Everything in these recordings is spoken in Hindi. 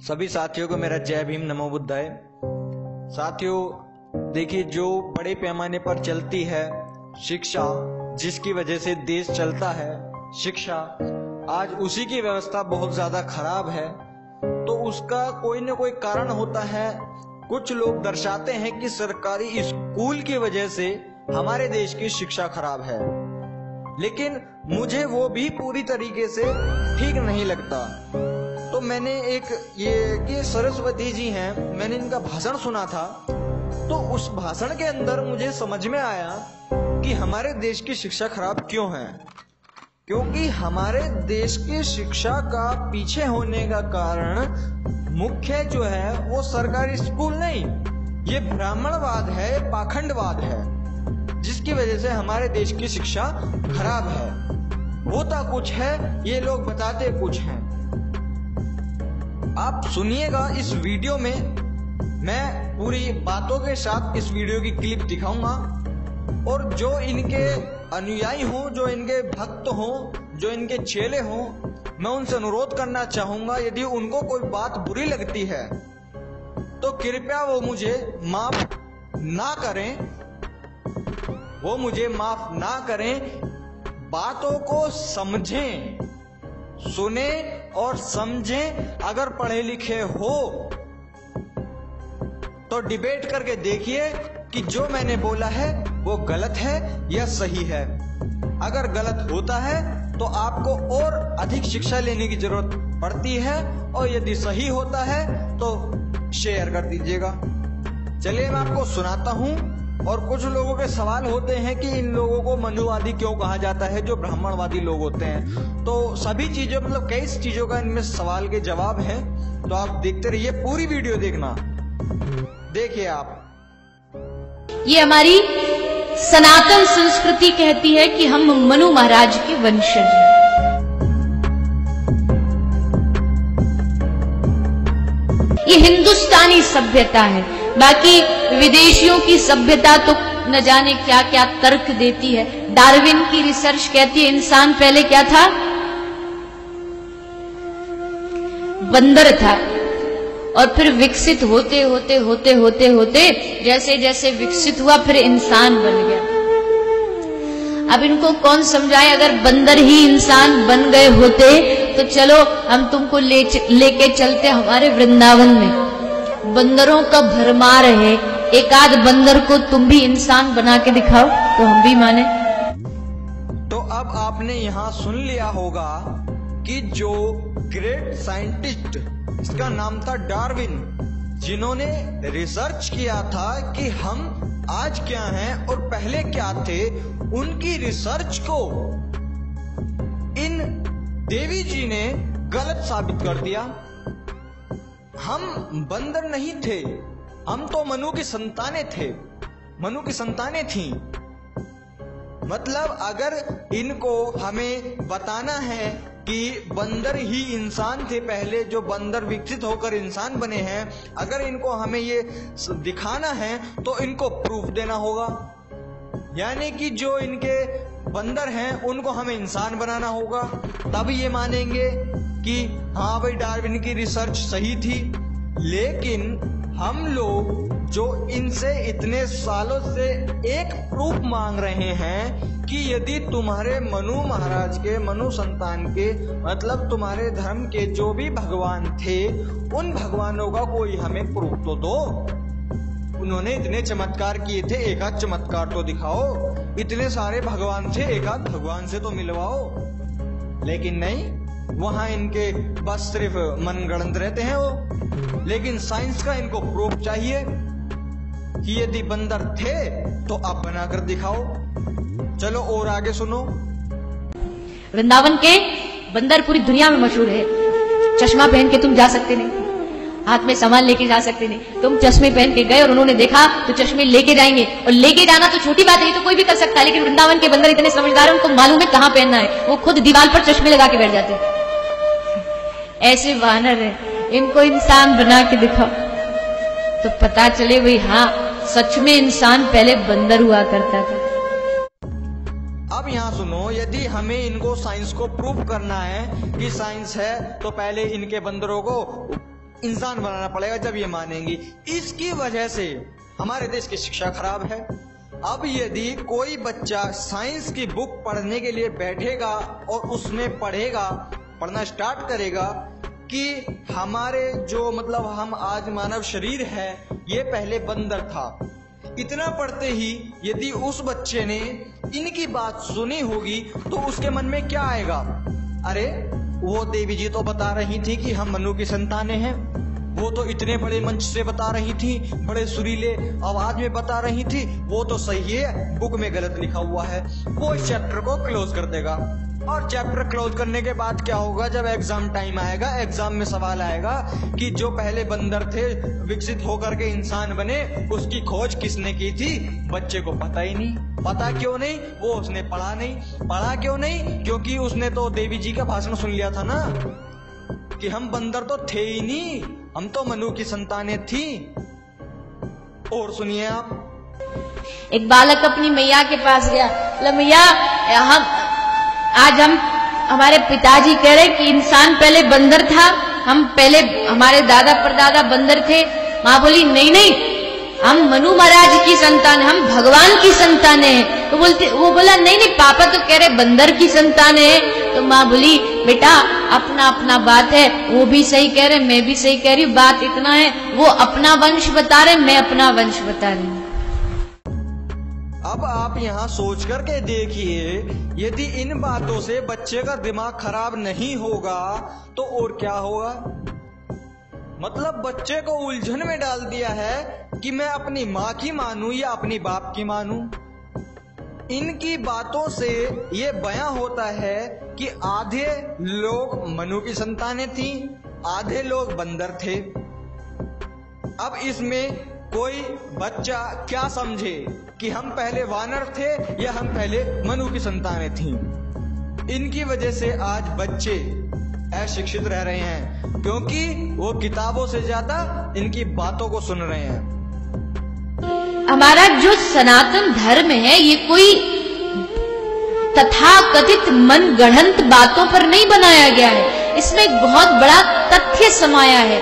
सभी साथियों को मेरा जय भीम नमो बुद्धाय। साथियों देखिए, जो बड़े पैमाने पर चलती है शिक्षा, जिसकी वजह से देश चलता है, शिक्षा, आज उसी की व्यवस्था बहुत ज्यादा खराब है। तो उसका कोई ना कोई कारण होता है। कुछ लोग दर्शाते हैं कि सरकारी स्कूल की वजह से हमारे देश की शिक्षा खराब है, लेकिन मुझे वो भी पूरी तरीके से ठीक नहीं लगता। तो मैंने ये सरस्वती जी हैं, मैंने इनका भाषण सुना था। तो उस भाषण के अंदर मुझे समझ में आया कि हमारे देश की शिक्षा खराब क्यों है। क्योंकि हमारे देश की शिक्षा का पीछे होने का कारण मुख्य जो है वो सरकारी स्कूल नहीं, ये ब्राह्मणवाद है, पाखंडवाद है, जिसकी वजह से हमारे देश की शिक्षा खराब है। होता कुछ है, ये लोग बताते कुछ हैं। आप सुनिएगा इस वीडियो में, मैं पूरी बातों के साथ इस वीडियो की क्लिप दिखाऊंगा। और जो इनके अनुयायी हों, जो इनके भक्त हों, जो इनके चेले हों, मैं उनसे अनुरोध करना चाहूंगा, यदि उनको कोई बात बुरी लगती है तो कृपया वो मुझे माफ ना करें, वो मुझे माफ ना करें। बातों को समझें, सुने और समझें। अगर पढ़े लिखे हो तो डिबेट करके देखिए कि जो मैंने बोला है वो गलत है या सही है। अगर गलत होता है तो आपको और अधिक शिक्षा लेने की जरूरत पड़ती है, और यदि सही होता है तो शेयर कर दीजिएगा। चलिए मैं आपको सुनाता हूं। और कुछ लोगों के सवाल होते हैं कि इन लोगों को मनुवादी क्यों कहा जाता है, जो ब्राह्मणवादी लोग होते हैं। तो सभी चीजों, मतलब कई चीजों का इनमें सवाल के जवाब है। तो आप देखते रहिए, पूरी वीडियो देखना। देखिए आप, ये हमारी सनातन संस्कृति कहती है कि हम मनु महाराज के वंशज हैं। ये हिंदुस्तानी सभ्यता है। बाकी विदेशियों की सभ्यता तो न जाने क्या क्या तर्क देती है। डार्विन की रिसर्च कहती है इंसान पहले क्या था, बंदर था, और फिर विकसित होते होते होते होते होते जैसे जैसे विकसित हुआ फिर इंसान बन गया। अब इनको कौन समझाए, अगर बंदर ही इंसान बन गए होते तो चलो हम तुमको लेके चलते हमारे वृंदावन में, बंदरों का भरमार है, एक आध बंदर को तुम भी इंसान बना के दिखाओ तो हम भी माने। तो अब आपने यहाँ सुन लिया होगा कि जो ग्रेट साइंटिस्ट, इसका नाम था डार्विन, जिन्होंने रिसर्च किया था कि हम आज क्या हैं और पहले क्या थे, उनकी रिसर्च को इन देवी जी ने गलत साबित कर दिया। हम बंदर नहीं थे, हम तो मनु की संतानें थे, मनु की संतानें थीं। मतलब अगर इनको हमें बताना है कि बंदर ही इंसान थे पहले, जो बंदर विकसित होकर इंसान बने हैं, अगर इनको हमें ये दिखाना है तो इनको प्रूफ देना होगा। यानी कि जो इनके बंदर हैं उनको हमें इंसान बनाना होगा, तब ये मानेंगे कि हाँ भाई डार्विन की रिसर्च सही थी। लेकिन हम लोग जो इनसे इतने सालों से एक प्रूफ मांग रहे हैं कि यदि तुम्हारे मनु महाराज के, मनु संतान के, मतलब तुम्हारे धर्म के जो भी भगवान थे, उन भगवानों का कोई हमें प्रूफ तो दो। उन्होंने इतने चमत्कार किए थे, एक आध चमत्कार तो दिखाओ। इतने सारे भगवान थे, एक आध भगवान से तो मिलवाओ। लेकिन नहीं, वहां इनके बस सिर्फ मनगढ़ंत रहते हैं वो। लेकिन साइंस का इनको प्रूफ चाहिए कि यदि बंदर थे तो आप बनाकर दिखाओ। चलो और आगे सुनो। वृंदावन के बंदर पूरी दुनिया में मशहूर है। चश्मा पहन के तुम जा सकते नहीं, हाथ में सामान लेके जा सकते नहीं। तुम चश्मे पहन के गए और उन्होंने देखा तो चश्मे लेके जाएंगे, और लेके जाना तो छोटी बात है, तो कोई भी कर सकता है। लेकिन वृंदावन के बंदर इतने समझदार हैं, उनको मालूम है कहां पहनना है, वो खुद दीवार पर चश्मे लगा के बैठ जाते हैं। ऐसे वानर है, इनको इंसान बना के दिखाओ तो पता चले भाई हाँ सच में इंसान पहले बंदर हुआ करता था। अब यहाँ सुनो, यदि हमें इनको साइंस को प्रूव करना है कि साइंस है, तो पहले इनके बंदरों को इंसान बनाना पड़ेगा, जब ये मानेंगी। इसकी वजह से हमारे देश की शिक्षा खराब है। अब यदि कोई बच्चा साइंस की बुक पढ़ने के लिए बैठेगा और उसमें पढ़ना स्टार्ट करेगा कि हमारे जो मतलब हम आज मानव शरीर है ये पहले बंदर था, इतना पढ़ते ही यदि उस बच्चे ने इनकी बात सुनी होगी तो उसके मन में क्या आएगा? अरे वो देवी जी तो बता रही थी कि हम मनु की संतानें हैं, वो तो इतने बड़े मंच से बता रही थी, बड़े सुरीले आवाज में बता रही थी, वो तो सही है, बुक में गलत लिखा हुआ है। वो इस चैप्टर को क्लोज कर देगा। और चैप्टर क्लोज करने के बाद क्या होगा? जब एग्जाम टाइम आएगा, एग्जाम में सवाल आएगा कि जो पहले बंदर थे विकसित होकर के इंसान बने, उसकी खोज किसने की थी? बच्चे को पता ही नहीं। पता क्यों नहीं? वो उसने पढ़ा नहीं। पढ़ा क्यों नहीं? क्योंकि उसने तो देवी जी का भाषण सुन लिया था ना कि हम बंदर तो थे ही नहीं, हम तो मनु की संतानें थी। और सुनिए आप। एक बालक अपनी मैया के पास गया, बोला मैया हम हमारे पिताजी कह रहे कि इंसान पहले बंदर था, हम पहले हमारे दादा परदादा बंदर थे। माँ बोली नहीं, हम मनु महाराज की संतान, हम भगवान की संतानें हैं। तो वो बोला नहीं पापा तो कह रहे बंदर की संतानें हैं। तो माँ बोली बेटा अपना अपना बात है, वो भी सही कह रहे, मैं भी सही कह रही हूँ, बात इतना है वो अपना वंश बता रहे, मैं अपना वंश बता रही हूँ। अब आप यहाँ सोच करके देखिए, यदि इन बातों से बच्चे का दिमाग खराब नहीं होगा तो और क्या होगा? मतलब बच्चे को उलझन में डाल दिया है कि मैं अपनी माँ की मानूं या अपनी बाप की मानूं। इनकी बातों से ये बयां होता है कि आधे लोग मनु की संतानें थी, आधे लोग बंदर थे। अब इसमें कोई बच्चा क्या समझे कि हम पहले वानर थे या हम पहले मनु की संतानें थीं। इनकी वजह से आज बच्चे अशिक्षित रह रहे हैं, क्योंकि वो किताबों से ज्यादा इनकी बातों को सुन रहे हैं। हमारा जो सनातन धर्म है ये कोई तथाकथित मनगढ़ंत बातों पर नहीं बनाया गया है, इसमें एक बहुत बड़ा तथ्य समाया है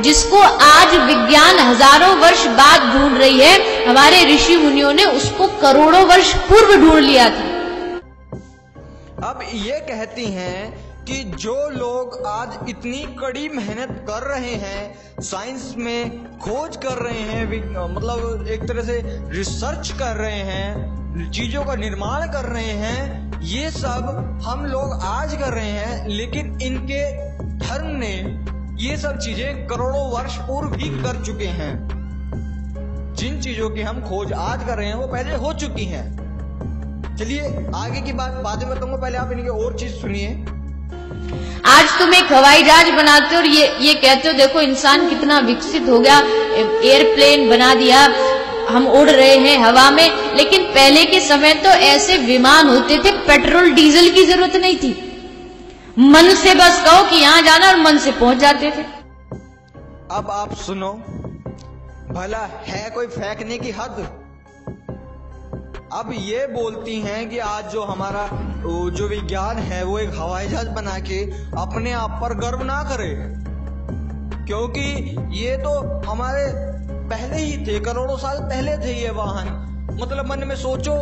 जिसको आज विज्ञान हजारों वर्ष बाद ढूंढ रही है। हमारे ऋषि मुनियों ने उसको करोड़ों वर्ष पूर्व ढूंढ लिया था। अब ये कहती हैं कि जो लोग आज इतनी कड़ी मेहनत कर रहे हैं, साइंस में खोज कर रहे हैं, मतलब एक तरह से रिसर्च कर रहे हैं, चीजों का निर्माण कर रहे हैं, ये सब हम लोग आज कर रहे हैं, लेकिन इनके धर्म ने ये सब चीजें करोड़ों वर्ष पूर्व ही कर चुके हैं। जिन चीजों की हम खोज आज कर रहे हैं वो पहले हो चुकी हैं। चलिए आगे की बात बाद में बताऊंगा, पहले आप इनकी और चीज सुनिए। आज तुम एक हवाई जहाज बनाते हो और ये कहते हो देखो इंसान कितना विकसित हो गया, एयरप्लेन बना दिया, हम उड़ रहे हैं हवा में। लेकिन पहले के समय तो ऐसे विमान होते थे, पेट्रोल डीजल की जरूरत नहीं थी, मन से बस कहो कि यहां जाना और मन से पहुंच जाते थे। अब आप सुनो, भला है कोई फेंकने की हद? अब ये बोलती हैं कि आज जो हमारा जो विज्ञान है वो एक हवाई जहाज बना के अपने आप पर गर्व ना करे, क्योंकि ये तो हमारे पहले ही थे, करोड़ों साल पहले थे ये वाहन। मतलब मन में सोचो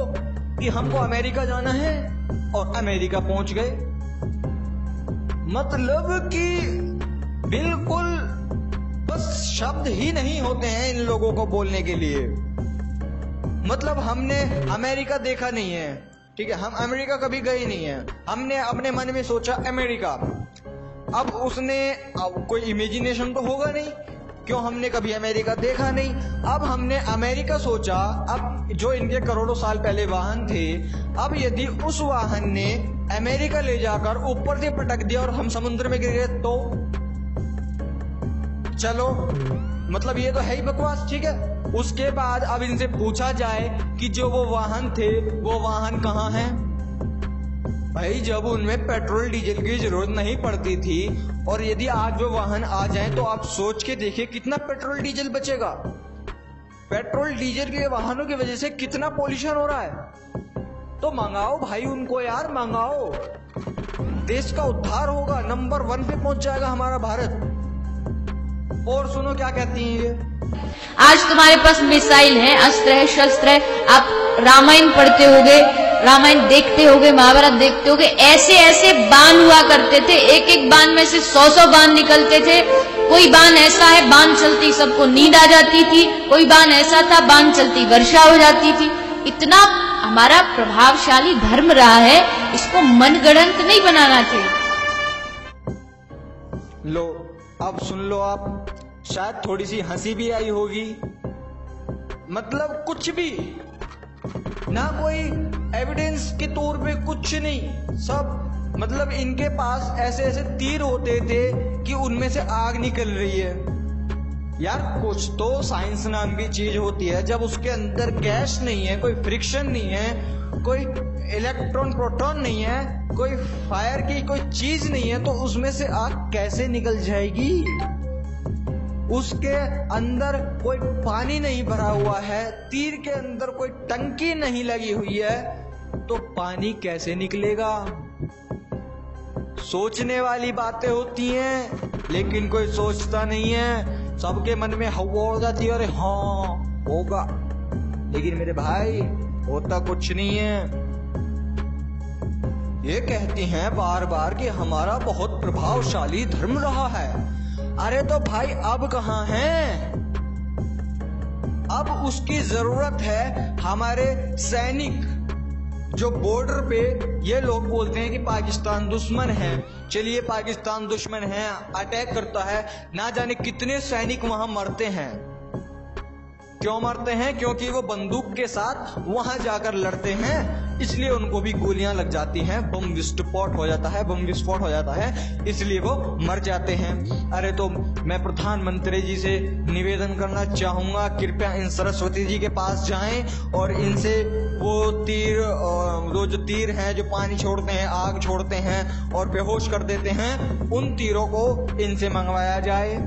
कि हमको अमेरिका जाना है और अमेरिका पहुंच गए। मतलब कि बिल्कुल बस शब्द ही नहीं होते हैं इन लोगों को बोलने के लिए। मतलब हमने अमेरिका देखा नहीं है, ठीक है, हम अमेरिका कभी गए नहीं है, हमने अपने मन में सोचा अमेरिका। अब उसने कोई इमेजिनेशन तो होगा नहीं, क्यों, हमने कभी अमेरिका देखा नहीं। अब हमने अमेरिका सोचा, अब जो इनके करोड़ों साल पहले वाहन थे, अब यदि उस वाहन ने अमेरिका ले जाकर ऊपर से पटक दिया और हम समुद्र में गिर गए तो चलो, मतलब ये तो है ही बकवास, ठीक है। उसके बाद अब इनसे पूछा जाए कि जो वो वाहन थे वो वाहन कहाँ हैं? भाई जब उनमें पेट्रोल डीजल की जरूरत नहीं पड़ती थी, और यदि आज वो वाहन आ जाए तो आप सोच के देखिए कितना पेट्रोल डीजल बचेगा। पेट्रोल डीजल के वाहनों की वजह से कितना पॉल्यूशन हो रहा है। तो मंगाओ भाई उनको यार, मंगाओ, देश का उद्धार होगा, नंबर 1 पे पहुंच जाएगा हमारा भारत। और सुनो क्या कहती हैं ये। आज तुम्हारे पास मिसाइल है, अस्त्र है, शस्त्र है। आप रामायण पढ़ते होगे, रामायण देखते होगे, महाभारत देखते होगे, ऐसे ऐसे बाण हुआ करते थे, एक एक बाण में से 100 बाण निकलते थे। कोई बाण ऐसा है, बाण चलती सबको नींद आ जाती थी, कोई बाण ऐसा था, बाण चलती वर्षा हो जाती थी। इतना हमारा प्रभावशाली धर्म रहा है, इसको मनगढ़ंत नहीं बनाना चाहिए। लो अब सुन लो आप, शायद थोड़ी सी हंसी भी आई होगी। मतलब कुछ भी ना, कोई एविडेंस के तौर पे कुछ नहीं, सब मतलब इनके पास ऐसे ऐसे तीर होते थे कि उनमें से आग निकल रही है। यार कुछ तो साइंस नाम की चीज होती है, जब उसके अंदर गैस नहीं है, कोई फ्रिक्शन नहीं है, कोई इलेक्ट्रॉन प्रोटॉन नहीं है, कोई फायर की कोई चीज नहीं है, तो उसमें से आग कैसे निकल जाएगी? उसके अंदर कोई पानी नहीं भरा हुआ है, तीर के अंदर कोई टंकी नहीं लगी हुई है, तो पानी कैसे निकलेगा? सोचने वाली बातें होती हैं, लेकिन कोई सोचता नहीं है। सबके मन में हवा हो जाती है, अरे हाँ होगा, लेकिन मेरे भाई होता कुछ नहीं है। ये कहती हैं बार बार कि हमारा बहुत प्रभावशाली धर्म रहा है। अरे तो भाई अब कहाँ हैं? अब उसकी जरूरत है हमारे सैनिक जो बॉर्डर पे, ये लोग बोलते हैं कि पाकिस्तान दुश्मन है। चलिए पाकिस्तान दुश्मन है, अटैक करता है, ना जाने कितने सैनिक वहां मरते हैं। क्यों मरते हैं? क्योंकि वो बंदूक के साथ वहां जाकर लड़ते हैं, इसलिए उनको भी गोलियां लग जाती हैं, बम विस्फोट हो जाता है, इसलिए वो मर जाते हैं। अरे तो मैं प्रधानमंत्री जी से निवेदन करना चाहूंगा, कृपया इन सरस्वती जी के पास जाएं और इनसे वो तीर, जो तीर हैं जो पानी छोड़ते हैं, आग छोड़ते हैं और बेहोश कर देते हैं, उन तीरों को इनसे मंगवाया जाए।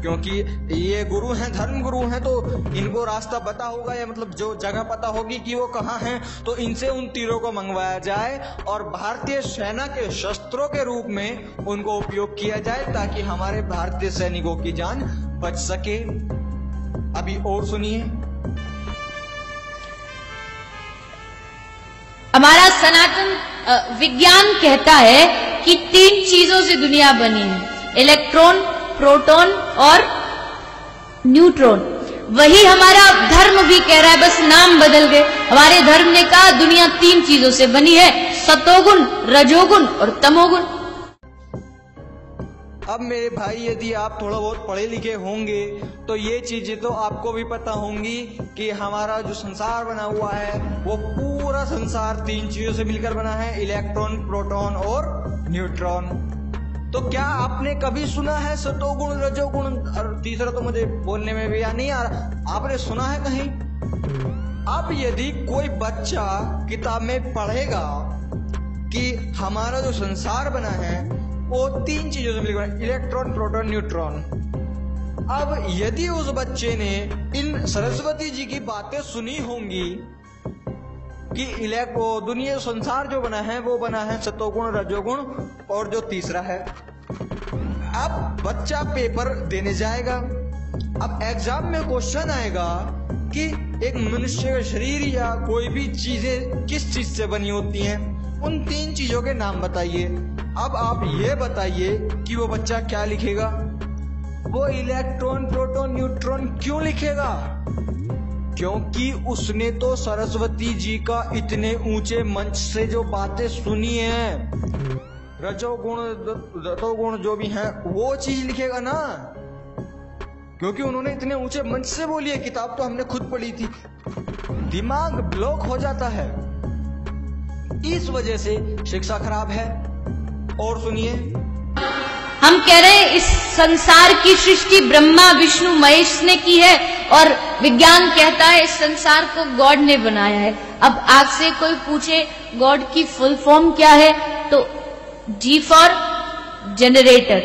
क्योंकि ये गुरु हैं, धर्म गुरु हैं, तो इनको रास्ता पता होगा, या मतलब जो जगह पता होगी कि वो कहाँ हैं, तो इनसे उन तीरों को मंगवाया जाए और भारतीय सेना के शस्त्रों के रूप में उनको उपयोग किया जाए, ताकि हमारे भारतीय सैनिकों की जान बच सके। अभी और सुनिए। हमारा सनातन विज्ञान कहता है कि 3 चीजों से दुनिया बनी है, इलेक्ट्रॉन, प्रोटॉन और न्यूट्रॉन। वही हमारा धर्म भी कह रहा है, बस नाम बदल गए। हमारे धर्म ने कहा दुनिया 3 चीजों से बनी है, सतोगुण, रजोगुण और तमोगुण। अब मेरे भाई यदि आप थोड़ा बहुत पढ़े लिखे होंगे तो ये चीजें तो आपको भी पता होंगी कि हमारा जो संसार बना हुआ है वो पूरा संसार 3 चीजों से मिलकर बना है, इलेक्ट्रॉन, प्रोटॉन और न्यूट्रॉन। तो क्या आपने कभी सुना है सतोगुण, रजोगुण और तीसरा तो मुझे बोलने में भी नहीं आ रहा, आपने सुना है कहीं? अब यदि कोई बच्चा किताब में पढ़ेगा कि हमारा जो संसार बना है वो 3 चीजों से मिलकर, इलेक्ट्रॉन, प्रोटॉन, न्यूट्रॉन। अब यदि उस बच्चे ने इन सरस्वती जी की बातें सुनी होंगी कि दुनिया संसार जो बना है वो बना है सतोगुण, रजोगुण और जो तीसरा है। अब बच्चा पेपर देने जाएगा, अब एग्जाम में क्वेश्चन आएगा कि एक मनुष्य का शरीर या कोई भी चीजें किस चीज से बनी होती हैं, उन 3 चीजों के नाम बताइए। अब आप ये बताइए कि वो बच्चा क्या लिखेगा? वो इलेक्ट्रॉन, प्रोटॉन, न्यूट्रॉन क्यों लिखेगा? क्योंकि उसने तो सरस्वती जी का इतने ऊंचे मंच से जो बातें सुनी है, रजोगुण जो भी हैं, वो चीज लिखेगा ना, क्योंकि उन्होंने इतने ऊंचे मंच से बोली है। किताब तो हमने खुद पढ़ी थी। दिमाग ब्लॉक हो जाता है, इस वजह से शिक्षा खराब है। और सुनिए, हम कह रहे हैं इस संसार की सृष्टि ब्रह्मा, विष्णु, महेश ने की है और विज्ञान कहता है इस संसार को गॉड ने बनाया है। अब आपसे कोई पूछे गॉड की फुल फॉर्म क्या है, तो G for generator,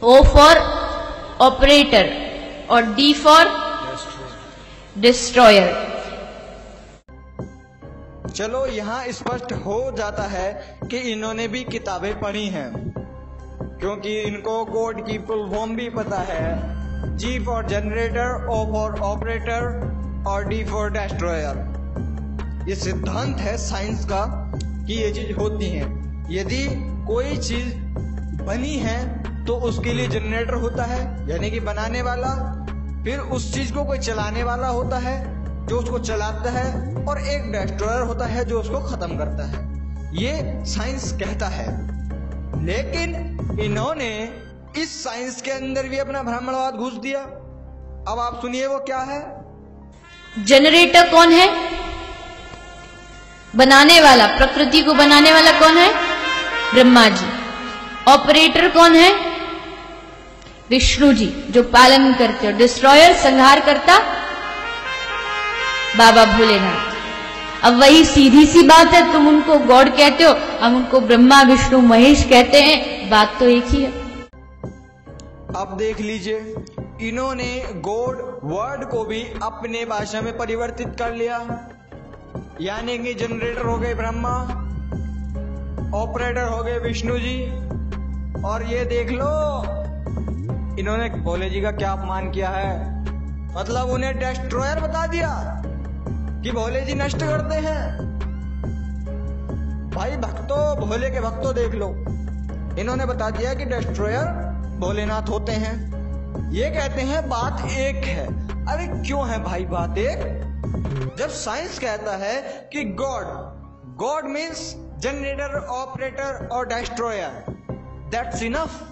O for operator और D फॉर डिस्ट्रॉयर। चलो यहाँ स्पष्ट हो जाता है कि इन्होंने भी किताबें पढ़ी हैं। क्योंकि इनको कोड की फुल फॉर्म भी पता है। G for generator, O for operator और D फॉर डिस्ट्रॉयर। ये सिद्धांत है साइंस का कि ये चीज होती है। यदि कोई चीज बनी है तो उसके लिए जनरेटर होता है, यानी कि बनाने वाला, फिर उस चीज को कोई चलाने वाला होता है जो उसको चलाता है, और एक डिस्ट्रॉयर होता है जो उसको खत्म करता है। ये साइंस कहता है। लेकिन इन्होंने इस साइंस के अंदर भी अपना ब्राह्मणवाद घुस दिया। अब आप सुनिए वो क्या है। जनरेटर कौन है? बनाने वाला, प्रकृति को बनाने वाला कौन है? ब्रह्मा जी। ऑपरेटर कौन है? विष्णु जी, जो पालन करते हो। डिस्ट्रॉयर, संहार करता, बाबा भोलेनाथ। अब वही सीधी सी बात है, तुम उनको गॉड कहते हो, हम उनको ब्रह्मा विष्णु महेश कहते हैं, बात तो एक ही है। अब देख लीजिए, इन्होंने गॉड वर्ड को भी अपने भाषा में परिवर्तित कर लिया, यानी कि जनरेटर हो गए ब्रह्मा, ऑपरेटर हो गए विष्णु जी, और ये देख लो इन्होंने भोले जी का क्या अपमान किया है। मतलब उन्हें डिस्ट्रॉयर बता दिया कि भोले जी नष्ट करते हैं। भाई भक्तों, भोले के भक्तों देख लो, इन्होंने बता दिया कि डिस्ट्रॉयर भोलेनाथ होते हैं। ये कहते हैं बात एक है। अरे क्यों है भाई बात एक? जब साइंस कहता है कि गॉड मीन्स जनरेटर, ऑपरेटर और डिस्ट्रॉयर, दैट्स इनफ।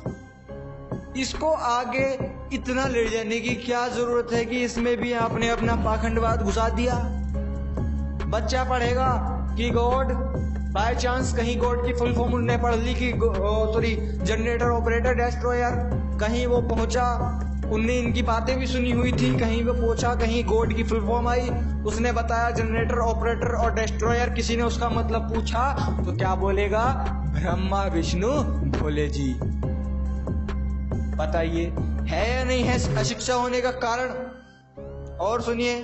इसको आगे इतना ले जाने की क्या जरूरत है कि इसमें भी आपने अपना पाखंडवाद घुसा दिया। बच्चा पढ़ेगा कि गॉड, बाय चांस कहीं गॉड की फुल फॉर्म उन्होंने पढ़ ली कि जनरेटर, ऑपरेटर, डिस्ट्रॉयर, कहीं वो पहुंचा, उनने इनकी बातें भी सुनी हुई थी, कहीं वो पहुंचा, कहीं गॉड की फुल फॉर्म आई, उसने बताया जनरेटर, ऑपरेटर और डिस्ट्रॉयर, किसी ने उसका मतलब पूछा तो क्या बोलेगा? ब्रह्मा विष्णु भोले जी। बताइए है या नहीं है अशिक्षा होने का कारण? और सुनिए,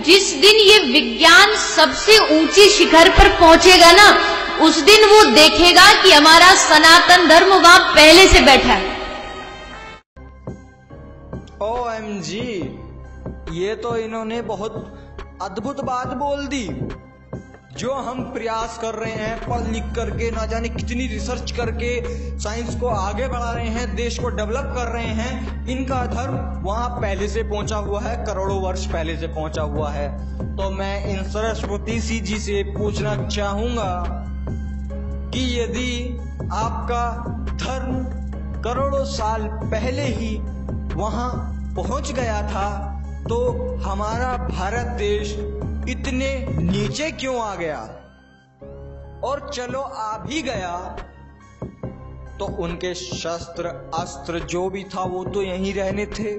जिस दिन ये विज्ञान सबसे ऊंची शिखर पर पहुंचेगा ना, उस दिन वो देखेगा कि हमारा सनातन धर्म वहां पहले से बैठा है। OMG, ये तो इन्होंने बहुत अद्भुत बात बोल दी। जो हम प्रयास कर रहे हैं पढ़ लिख करके, ना जाने कितनी रिसर्च करके साइंस को आगे बढ़ा रहे हैं, देश को डेवलप कर रहे हैं, इनका धर्म वहां पहले से पहुंचा हुआ है, करोड़ों वर्ष पहले से पहुंचा हुआ है। तो मैं इन सरस्वती जी से पूछना चाहूंगा कि यदि आपका धर्म करोड़ों साल पहले ही वहां पहुंच गया था, तो हमारा भारत देश इतने नीचे क्यों आ गया? और चलो आ भी गया तो उनके शस्त्र अस्त्र जो भी था वो तो यहीं रहने थे।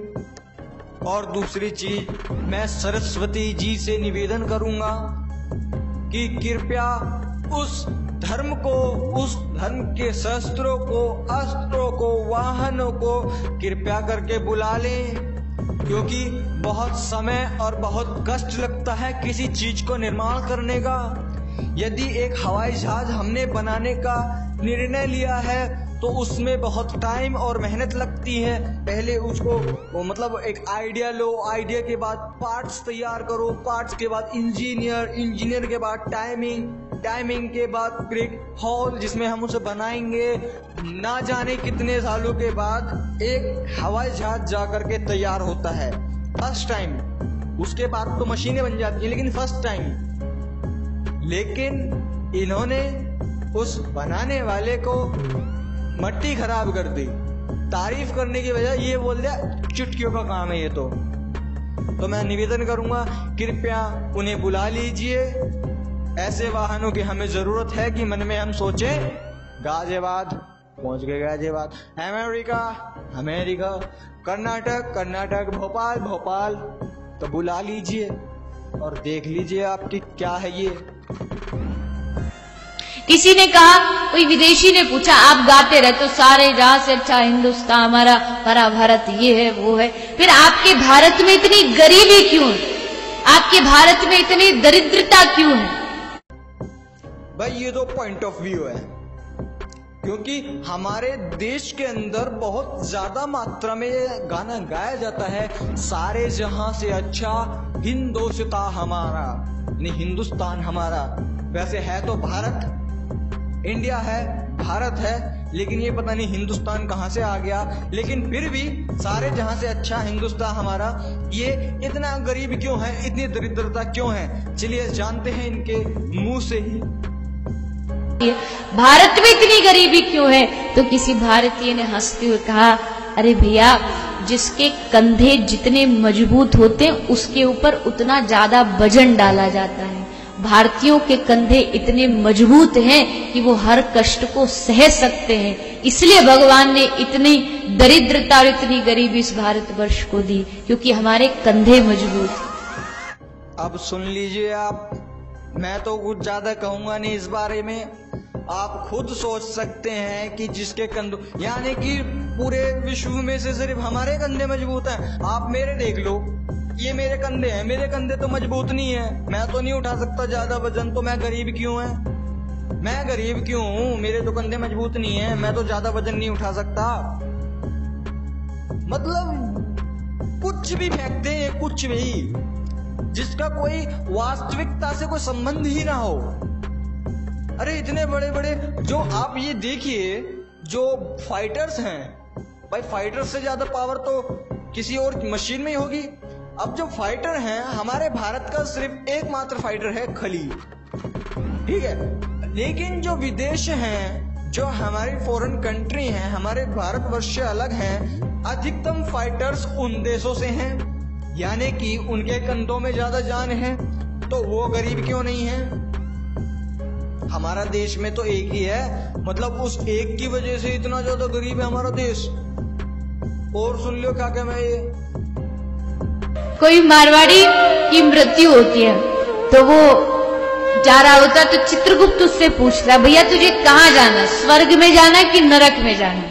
और दूसरी चीज, मैं सरस्वती जी से निवेदन करूंगा कि कृपया उस धर्म को, उस धर्म के शस्त्रों को, अस्त्रों को, वाहनों को कृपया करके बुला लें, क्योंकि बहुत समय और बहुत कष्ट लगता है किसी चीज को निर्माण करने का। यदि एक हवाई जहाज हमने बनाने का निर्णय लिया है तो उसमें बहुत टाइम और मेहनत लगती है। पहले उसको मतलब एक आइडिया लो, आइडिया के बाद पार्ट्स तैयार करो, पार्ट्स के बाद इंजीनियर, इंजीनियर के बाद टाइमिंग, टाइमिंग के बाद ब्रिक हॉल जिसमें हम उसे बनाएंगे। ना जाने कितने सालों के बाद एक हवाई जहाज जा करके तैयार होता है फर्स्ट टाइम। उसके बाद तो मशीनें बन जाती हैं, लेकिन फर्स्ट टाइम। लेकिन इन्होंने उस बनाने वाले को मट्टी खराब कर दी। तारीफ करने की बजाय ये बोल दिया चुटकियों का काम है ये तो मैं निवेदन करूंगा कृपया उन्हें बुला लीजिए। ऐसे वाहनों की हमें जरूरत है कि मन में हम सोचें गाजियाबाद पहुंच गए, गाजियाबाद, अमेरिका, अमेरिका, कर्नाटक, कर्नाटक, भोपाल, भोपाल। तो बुला लीजिए और देख लीजिए आपकी क्या है ये। किसी ने कहा, कोई विदेशी ने पूछा, आप गाते रहते हो सारे जहां से अच्छा हिंदुस्तान हमारा, हरा भारत ये है वो है, फिर आपके भारत में इतनी गरीबी क्यों है? आपके भारत में इतनी दरिद्रता क्यों है? भाई ये तो पॉइंट ऑफ व्यू है, क्योंकि हमारे देश के अंदर बहुत ज्यादा मात्रा में ये गाना गाया जाता है, सारे जहां से अच्छा हिंदुस्तान हमारा, यानी हिंदुस्तान हमारा। वैसे है तो भारत, इंडिया है, भारत है, लेकिन ये पता नहीं हिंदुस्तान कहां से आ गया। लेकिन फिर भी सारे जहां से अच्छा हिंदुस्तान हमारा, ये इतना गरीब क्यों है, इतनी दरिद्रता क्यों है? चलिए जानते हैं इनके मुंह से ही। भारत में इतनी गरीबी क्यों है? तो किसी भारतीय ने हंसते हुए कहा, अरे भैया, जिसके कंधे जितने मजबूत होते हैं उसके ऊपर उतना ज्यादा वजन डाला जाता है। भारतीयों के कंधे इतने मजबूत हैं कि वो हर कष्ट को सह सकते हैं, इसलिए भगवान ने इतनी दरिद्रता और इतनी गरीबी इस भारतवर्ष को दी, क्योंकि हमारे कंधे मजबूत। अब सुन लीजिए आप, मैं तो कुछ ज्यादा कहूंगा नहीं इस बारे में, आप खुद सोच सकते हैं कि जिसके कंधों, यानी कि पूरे विश्व में से सिर्फ हमारे कंधे मजबूत हैं। आप मेरे देख लो, ये मेरे कंधे हैं, मेरे कंधे तो मजबूत नहीं है, मैं तो नहीं उठा सकता ज्यादा वजन, तो मैं गरीब क्यों है? मैं गरीब क्यों हूं? मेरे तो कंधे मजबूत नहीं है, मैं तो ज्यादा वजन नहीं उठा सकता। मतलब कुछ भी फेंकते हैं, कुछ भी, जिसका कोई वास्तविकता से कोई संबंध ही ना हो। अरे इतने बड़े बड़े जो आप ये देखिए, जो फाइटर्स हैं, भाई फाइटर से ज्यादा पावर तो किसी और मशीन में ही होगी। अब जो फाइटर हैं, हमारे भारत का सिर्फ एकमात्र फाइटर है खलील, ठीक है। लेकिन जो विदेश हैं, जो हमारी फॉरेन कंट्री हैं, हमारे भारतवर्ष से अलग हैं, अधिकतम फाइटर्स उन देशों से हैं, यानी कि उनके कंधों में ज्यादा जान है, तो वो गरीब क्यों नहीं है? हमारा देश में तो एक ही है, मतलब उस एक की वजह से इतना ज्यादा गरीब है हमारा देश। और सुन लो क्या मैं, ये कोई मारवाड़ी की मृत्यु होती है तो वो जा रहा होता, तो चित्रगुप्त उससे पूछता, भैया तुझे कहाँ जाना, स्वर्ग में जाना कि नरक में जाना?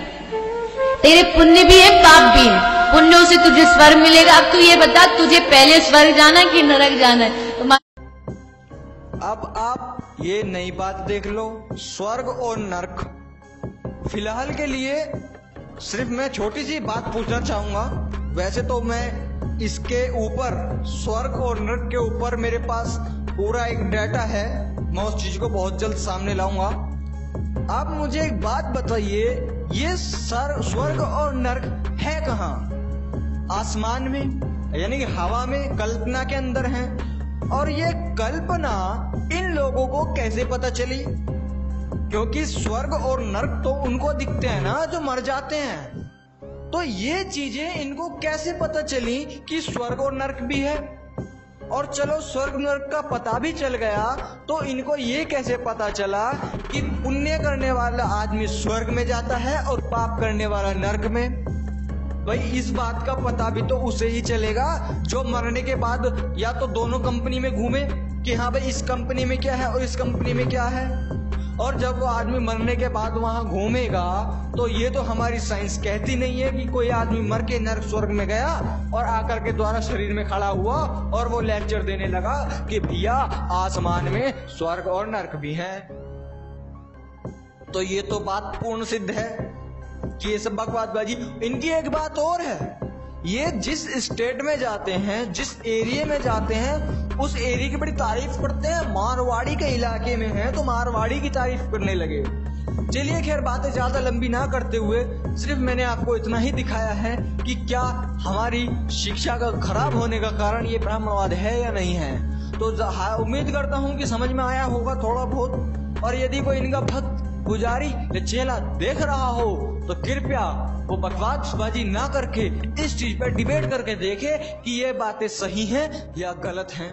तेरे पुण्य भी है, पाप भी है, पुण्यों से तुझे स्वर्ग मिलेगा। अब तू ये बता, तुझे पहले स्वर्ग जाना कि नरक जाना है? तो अब आप ये नई बात देख लो, स्वर्ग और नरक। फिलहाल के लिए सिर्फ मैं छोटी सी बात पूछना चाहूंगा, वैसे तो मैं इसके ऊपर, स्वर्ग और नरक के ऊपर मेरे पास पूरा एक डाटा है, मैं उस चीज को बहुत जल्द सामने लाऊंगा। आप मुझे एक बात बताइए, ये स्वर्ग और नरक है कहाँ? आसमान में, यानी कि हवा में, कल्पना के अंदर है। और ये कल्पना इन लोगों को कैसे पता चली? क्योंकि स्वर्ग और नरक तो उनको दिखते हैं ना जो मर जाते हैं, तो ये चीजें इनको कैसे पता चली कि स्वर्ग और नरक भी है? और चलो स्वर्ग नरक का पता भी चल गया, तो इनको ये कैसे पता चला कि पुण्य करने वाला आदमी स्वर्ग में जाता है और पाप करने वाला नरक में? भाई इस बात का पता भी तो उसे ही चलेगा जो मरने के बाद या तो दोनों कंपनी में घूमे कि हाँ भाई इस कंपनी में क्या है और इस कंपनी में क्या है। और जब वो आदमी मरने के बाद वहां घूमेगा, तो ये तो हमारी साइंस कहती नहीं है कि कोई आदमी मर के नरक स्वर्ग में गया और आकर के द्वारा शरीर में खड़ा हुआ और वो लेक्चर देने लगा कि भैया आसमान में स्वर्ग और नरक भी है। तो ये तो बात पूर्ण सिद्ध है कि ये सब बकवासबाजी। इनकी एक बात और है, ये जिस स्टेट में जाते हैं, जिस एरिया में जाते हैं, उस एरिया की बड़ी तारीफ करते हैं। मारवाड़ी के इलाके में है तो मारवाड़ी की तारीफ करने लगे। चलिए खैर, बातें ज्यादा लंबी ना करते हुए सिर्फ मैंने आपको इतना ही दिखाया है कि क्या हमारी शिक्षा का खराब होने का कारण ये ब्राह्मणवाद है या नहीं है। तो उम्मीद करता हूँ कि समझ में आया होगा थोड़ा बहुत। और यदि कोई इनका भक्त, पुजारी या चेला देख रहा हो तो कृपया वो बकवासबाजी ना करके इस चीज पर डिबेट करके देखे कि ये बातें सही हैं या गलत हैं।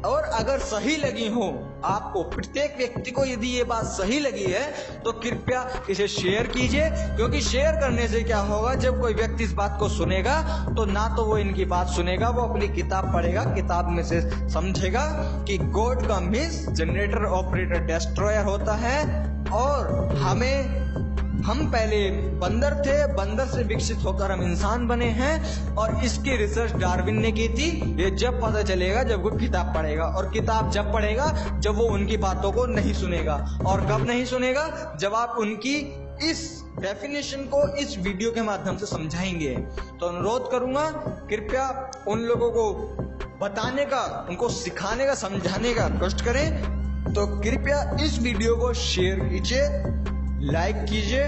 और अगर सही लगी हो आपको, प्रत्येक व्यक्ति को यदि ये बात सही लगी है तो कृपया इसे शेयर कीजिए, क्योंकि शेयर करने से क्या होगा, जब कोई व्यक्ति इस बात को सुनेगा तो ना तो वो इनकी बात सुनेगा, वो अपनी किताब पढ़ेगा, किताब में से समझेगा कि गॉड का मीन्स जनरेटर, ऑपरेटर, डिस्ट्रॉयर होता है। और हमें हम पहले बंदर थे, बंदर से विकसित होकर हम इंसान बने हैं। और इसकी रिसर्च डार्विन ने की थी। ये जब पता चलेगा जब वो किताब पढ़ेगा, और किताब जब पढ़ेगा जब वो उनकी बातों को नहीं सुनेगा। और कब नहीं सुनेगा? जब आप उनकी इस डेफिनेशन को इस वीडियो के माध्यम से समझाएंगे। तो अनुरोध करूंगा, कृपया उन लोगों को बताने का, उनको सिखाने का, समझाने का कष्ट करें। तो कृपया इस वीडियो को शेयर कीजिए, लाइक कीजिए,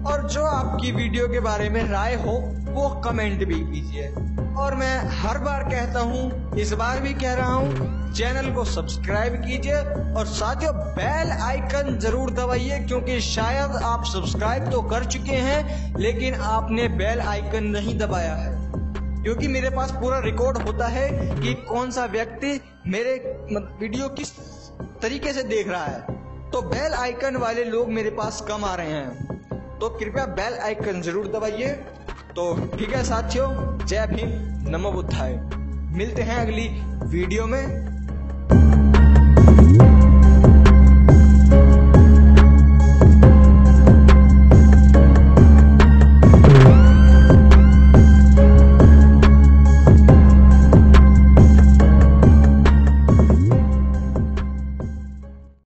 और जो आपकी वीडियो के बारे में राय हो वो कमेंट भी कीजिए। और मैं हर बार कहता हूँ, इस बार भी कह रहा हूँ, चैनल को सब्सक्राइब कीजिए और साथियों बेल आइकन जरूर दबाइए, क्योंकि शायद आप सब्सक्राइब तो कर चुके हैं लेकिन आपने बेल आइकन नहीं दबाया है। क्योंकि मेरे पास पूरा रिकॉर्ड होता है कि कौन सा व्यक्ति मेरे वीडियो किस तरीके से देख रहा है। तो बेल आइकन वाले लोग मेरे पास कम आ रहे हैं, तो कृपया बेल आइकन जरूर दबाइए। तो ठीक है साथियों, जय भीम, नमो बुद्धाय। मिलते हैं अगली वीडियो में।